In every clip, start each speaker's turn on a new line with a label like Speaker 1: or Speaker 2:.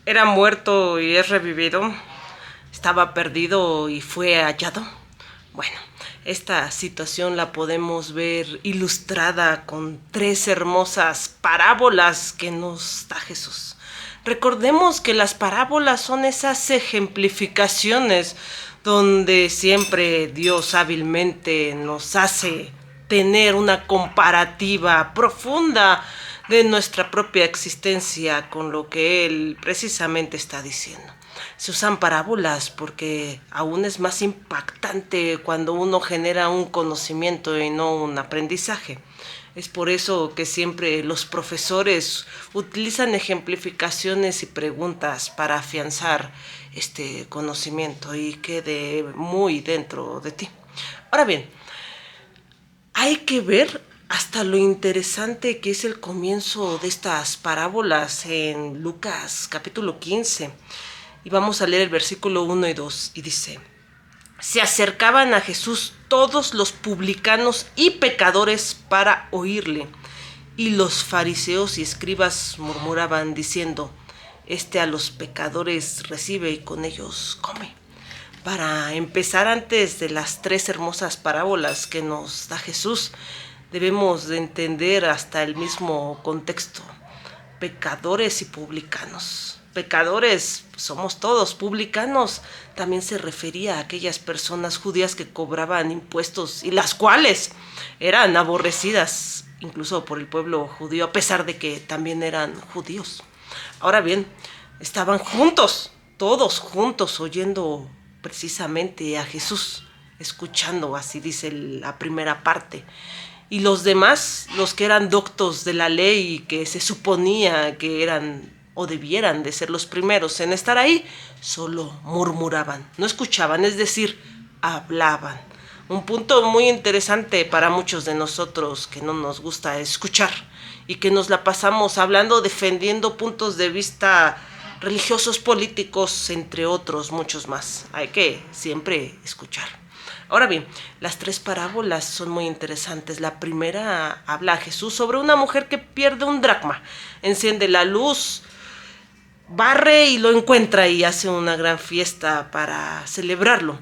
Speaker 1: Era muerto y es revivido. Estaba perdido y fue hallado. Bueno, esta situación la podemos ver ilustrada con tres hermosas parábolas que nos da Jesús. Recordemos que las parábolas son esas ejemplificaciones donde siempre Dios hábilmente nos hace tener una comparativa profunda de nuestra propia existencia con lo que Él precisamente está diciendo. Se usan parábolas porque aún es más impactante cuando uno genera un conocimiento y no un aprendizaje. Es por eso que siempre los profesores utilizan ejemplificaciones y preguntas para afianzar este conocimiento y quede muy dentro de ti. Ahora bien, hay que ver hasta lo interesante que es el comienzo de estas parábolas en Lucas capítulo 15. Y vamos a leer el versículo 1 y 2 y dice: se acercaban a Jesús todos los publicanos y pecadores para oírle, y los fariseos y escribas murmuraban diciendo: este a los pecadores recibe y con ellos come. Para empezar, antes de las tres hermosas parábolas que nos da Jesús, debemos de entender hasta el mismo contexto: pecadores y publicanos. Pecadores somos todos, publicanos también se refería a aquellas personas judías que cobraban impuestos y las cuales eran aborrecidas incluso por el pueblo judío, a pesar de que también eran judíos. Ahora bien, estaban juntos, todos juntos, oyendo precisamente a Jesús, escuchando, así dice la primera parte. Y los demás, los que eran doctos de la ley y que se suponía que eran o debieran de ser los primeros en estar ahí, solo murmuraban, no escuchaban, es decir, hablaban. Un punto muy interesante para muchos de nosotros que no nos gusta escuchar y que nos la pasamos hablando, defendiendo puntos de vista religiosos, políticos, entre otros muchos más. Hay que siempre escuchar. Ahora bien, las tres parábolas son muy interesantes. La primera habla a Jesús sobre una mujer que pierde un dracma, enciende la luz, barre y lo encuentra y hace una gran fiesta para celebrarlo.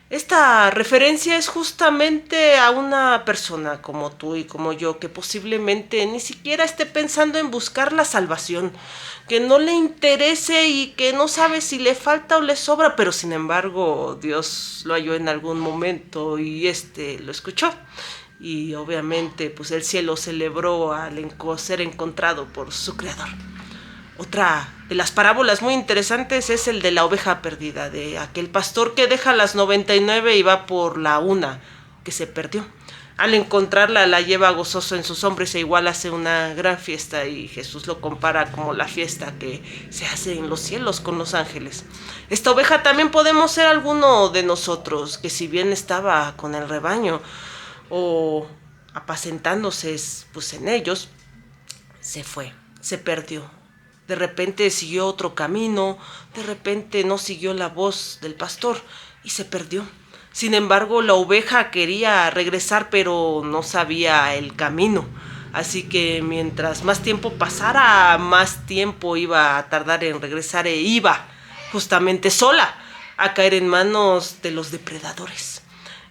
Speaker 1: Esta referencia es justamente a una persona como tú y como yo, que posiblemente ni siquiera esté pensando en buscar la salvación, que no le interese y que no sabe si le falta o le sobra, pero sin embargo Dios lo halló en algún momento y lo escuchó. Y obviamente pues el cielo celebró al ser encontrado por su creador. Otra de las parábolas muy interesantes es el de la oveja perdida, de aquel pastor que deja las 99 y va por la una que se perdió. Al encontrarla la lleva gozoso en sus hombros e igual hace una gran fiesta, y Jesús lo compara como la fiesta que se hace en los cielos con los ángeles. Esta oveja también podemos ser alguno de nosotros, que si bien estaba con el rebaño o apacentándose pues en ellos, se fue, se perdió. De repente siguió otro camino, de repente no siguió la voz del pastor y se perdió. Sin embargo, la oveja quería regresar, pero no sabía el camino. Así que mientras más tiempo pasara, más tiempo iba a tardar en regresar e iba justamente sola a caer en manos de los depredadores.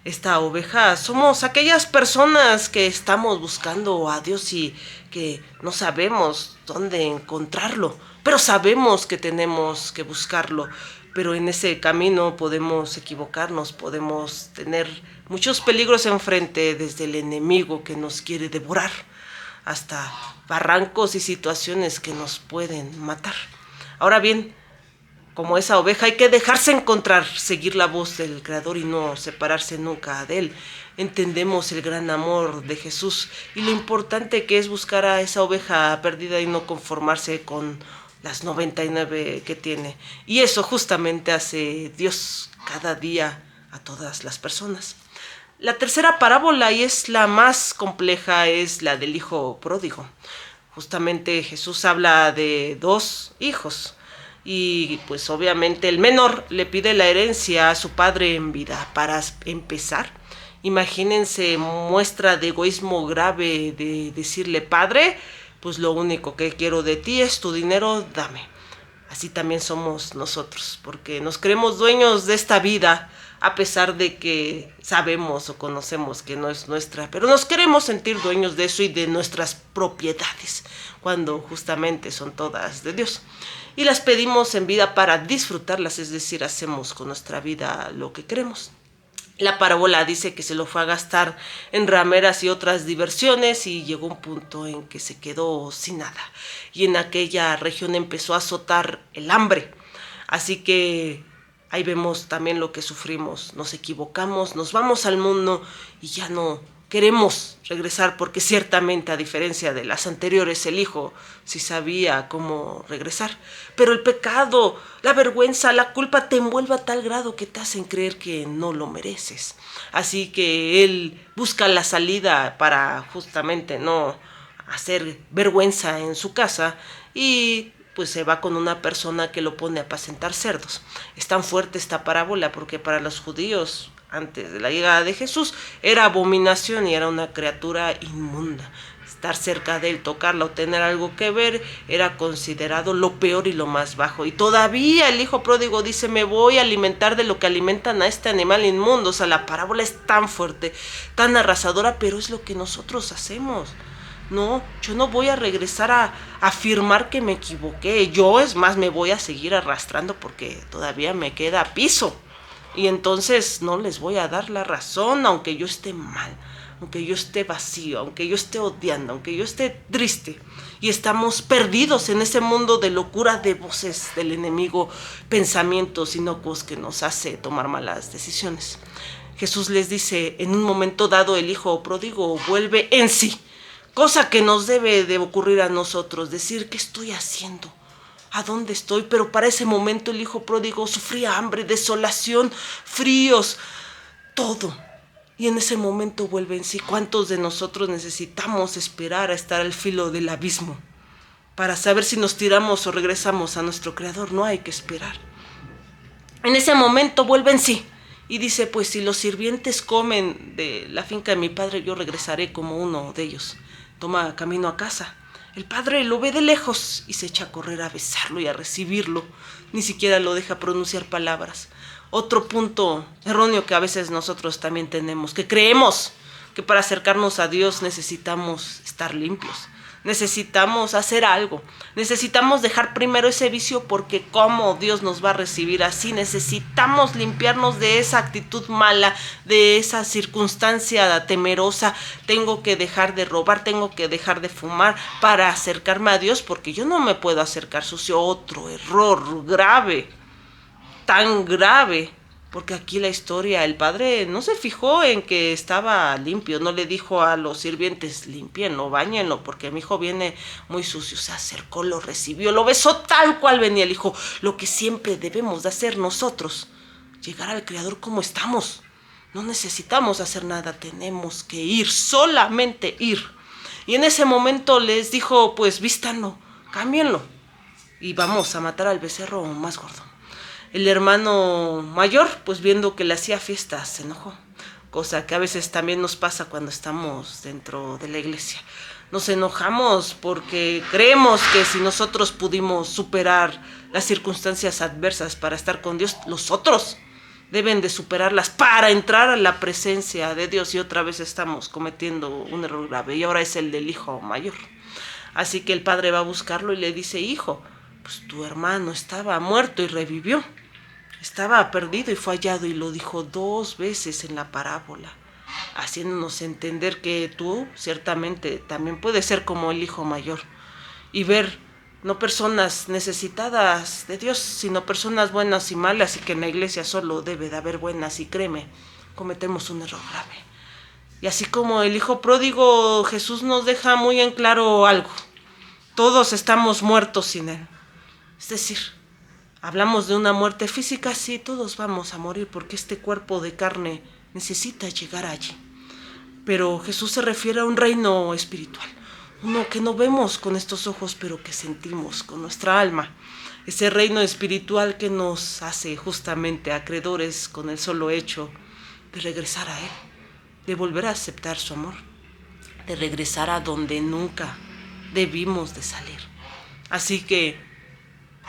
Speaker 1: Esta oveja somos aquellas personas que estamos buscando a Dios y que no sabemos dónde encontrarlo, pero sabemos que tenemos que buscarlo. Pero en ese camino podemos equivocarnos, podemos tener muchos peligros enfrente, desde el enemigo que nos quiere devorar hasta barrancos y situaciones que nos pueden matar. Ahora bien, como esa oveja hay que dejarse encontrar, seguir la voz del Creador y no separarse nunca de Él. Entendemos el gran amor de Jesús y lo importante que es buscar a esa oveja perdida y no conformarse con las 99 que tiene. Y eso justamente hace Dios cada día a todas las personas. La tercera parábola, y es la más compleja, es la del hijo pródigo. Justamente Jesús habla de dos hijos. Y pues obviamente el menor le pide la herencia a su padre en vida. Para empezar, imagínense, muestra de egoísmo grave de decirle: padre, pues lo único que quiero de ti es tu dinero, dame. así también somos nosotros, porque nos creemos dueños de esta vida, a pesar de que sabemos o conocemos que no es nuestra, pero nos queremos sentir dueños de eso y de nuestras propiedades, cuando justamente son todas de Dios. Y las pedimos en vida para disfrutarlas, es decir, hacemos con nuestra vida lo que queremos. La parábola dice que se lo fue a gastar en rameras y otras diversiones y llegó un punto en que se quedó sin nada. Y en aquella región empezó a azotar el hambre. Así que ahí vemos también lo que sufrimos. Nos equivocamos, nos vamos al mundo y ya no queremos regresar, porque ciertamente, a diferencia de las anteriores, el hijo sí sabía cómo regresar. Pero el pecado, la vergüenza, la culpa te envuelve a tal grado que te hacen creer que no lo mereces. Así que él busca la salida para justamente no hacer vergüenza en su casa y pues se va con una persona que lo pone a apacentar cerdos. Es tan fuerte esta parábola porque para los judíos, antes de la llegada de Jesús, era abominación y era una criatura inmunda. Estar cerca de él, tocarla o tener algo que ver era considerado lo peor y lo más bajo. Y todavía el hijo pródigo dice: me voy a alimentar de lo que alimentan a este animal inmundo. O sea, la parábola es tan fuerte, tan arrasadora, pero es lo que nosotros hacemos. No, yo no voy a regresar a afirmar que me equivoqué. Yo, es más, me voy a seguir arrastrando porque todavía me queda piso. Y entonces no les voy a dar la razón, aunque yo esté mal, aunque yo esté vacío, aunque yo esté odiando, aunque yo esté triste. Y estamos perdidos en ese mundo de locura, de voces del enemigo, pensamientos inocuos que nos hace tomar malas decisiones. Jesús les dice: en un momento dado el hijo pródigo vuelve en sí, cosa que nos debe de ocurrir a nosotros, decir: ¿qué estoy haciendo? ¿A dónde estoy? Pero para ese momento el hijo pródigo sufría hambre, desolación, fríos, todo. Y en ese momento vuelve en sí. ¿Cuántos de nosotros necesitamos esperar a estar al filo del abismo para saber si nos tiramos o regresamos a nuestro Creador? No hay que esperar. En ese momento vuelve en sí y dice: pues si los sirvientes comen de la finca de mi padre, yo regresaré como uno de ellos. Toma camino a casa. El padre lo ve de lejos y se echa a correr a besarlo y a recibirlo. Ni siquiera lo deja pronunciar palabras. Otro punto erróneo que a veces nosotros también tenemos, que creemos que para acercarnos a Dios necesitamos estar limpios, necesitamos hacer algo, necesitamos dejar primero ese vicio, porque ¿cómo Dios nos va a recibir así? Necesitamos limpiarnos de esa actitud mala, de esa circunstancia temerosa. Tengo que dejar de robar, tengo que dejar de fumar para acercarme a Dios, porque yo no me puedo acercar sucio. Otro error grave, tan grave, porque aquí la historia, el padre no se fijó en que estaba limpio, no le dijo a los sirvientes: limpienlo, báñenlo, porque mi hijo viene muy sucio. Se acercó, lo recibió, lo besó tal cual venía el hijo. Lo que siempre debemos de hacer nosotros: llegar al Creador como estamos. No necesitamos hacer nada, tenemos que ir, solamente ir. Y en ese momento les dijo: pues vístanlo, cámbienlo y vamos a matar al becerro más gordo. El hermano mayor, pues viendo que le hacía fiesta, se enojó, cosa que a veces también nos pasa cuando estamos dentro de la iglesia. Nos enojamos porque creemos que si nosotros pudimos superar las circunstancias adversas para estar con Dios, los otros deben de superarlas para entrar a la presencia de Dios, y otra vez estamos cometiendo un error grave, y ahora es el del hijo mayor. Así que el padre va a buscarlo y le dice: hijo, pues tu hermano estaba muerto y revivió. Estaba perdido y fue hallado, y lo dijo 2 veces en la parábola, haciéndonos entender que tú ciertamente también puedes ser como el hijo mayor y ver no personas necesitadas de Dios, sino personas buenas y malas, y que en la iglesia solo debe de haber buenas. Y créeme, cometemos un error grave. Y así como el hijo pródigo, Jesús nos deja muy en claro algo: todos estamos muertos sin él. Es decir, hablamos de una muerte física, sí, todos vamos a morir, porque este cuerpo de carne necesita llegar allí. Pero Jesús se refiere a un reino espiritual, uno que no vemos con estos ojos, pero que sentimos con nuestra alma. Ese reino espiritual que nos hace justamente acreedores con el solo hecho de regresar a Él, de volver a aceptar su amor, de regresar a donde nunca debimos de salir. Así que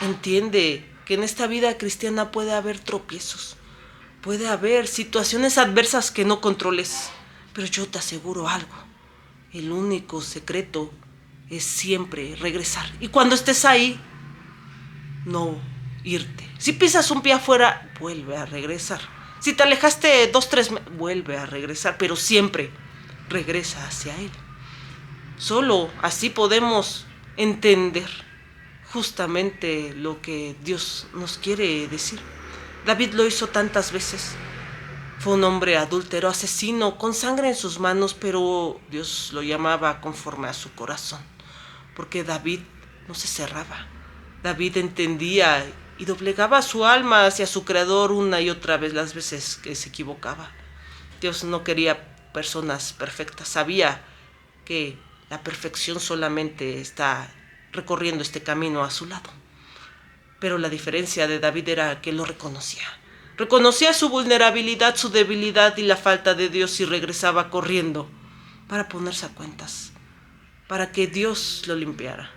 Speaker 1: Entiende que en esta vida cristiana puede haber tropiezos, puede haber situaciones adversas que no controles, pero yo te aseguro algo, el único secreto es siempre regresar. Y cuando estés ahí, no irte. Si pisas un pie afuera, vuelve a regresar. Si te alejaste 2, 3 metros, vuelve a regresar, pero siempre regresa hacia Él. Solo así podemos entender justamente lo que Dios nos quiere decir. David lo hizo tantas veces. Fue un hombre adúltero, asesino, con sangre en sus manos, pero Dios lo llamaba conforme a su corazón, porque David no se cerraba. David entendía y doblegaba su alma hacia su creador una y otra vez las veces que se equivocaba. Dios no quería personas perfectas, sabía que la perfección solamente está recorriendo este camino a su lado. Pero la diferencia de David era que lo reconocía. Reconocía su vulnerabilidad, su debilidad y la falta de Dios y regresaba corriendo para ponerse a cuentas, para que Dios lo limpiara,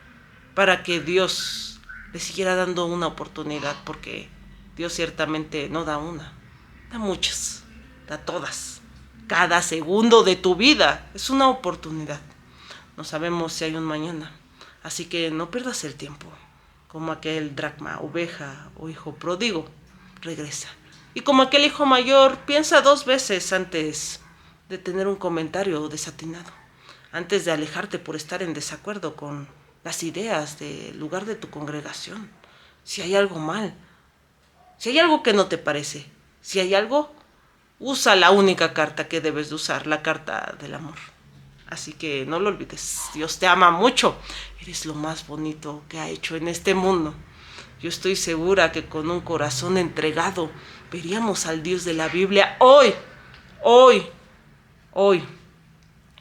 Speaker 1: para que Dios le siguiera dando una oportunidad, porque Dios ciertamente no da una, da muchas, da todas. Cada segundo de tu vida es una oportunidad. No sabemos si hay un mañana, así que no pierdas el tiempo. Como aquel dracma, oveja o hijo pródigo, regresa. Y como aquel hijo mayor, piensa 2 veces antes de tener un comentario desatinado, antes de alejarte por estar en desacuerdo con las ideas del lugar de tu congregación. Si hay algo mal, si hay algo que no te parece, si hay algo, usa la única carta que debes de usar, la carta del amor. Así que no lo olvides, Dios te ama mucho, eres lo más bonito que ha hecho en este mundo. Yo estoy segura que con un corazón entregado veríamos al Dios de la Biblia hoy, hoy.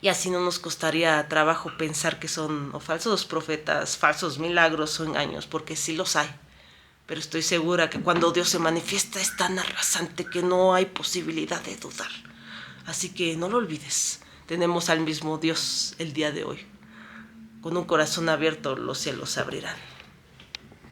Speaker 1: Y así no nos costaría trabajo pensar que son o falsos profetas, falsos milagros o engaños, porque sí los hay. Pero estoy segura que cuando Dios se manifiesta es tan arrasante que no hay posibilidad de dudar. Así que no lo olvides. Tenemos al mismo Dios el día de hoy. Con un corazón abierto los cielos se abrirán.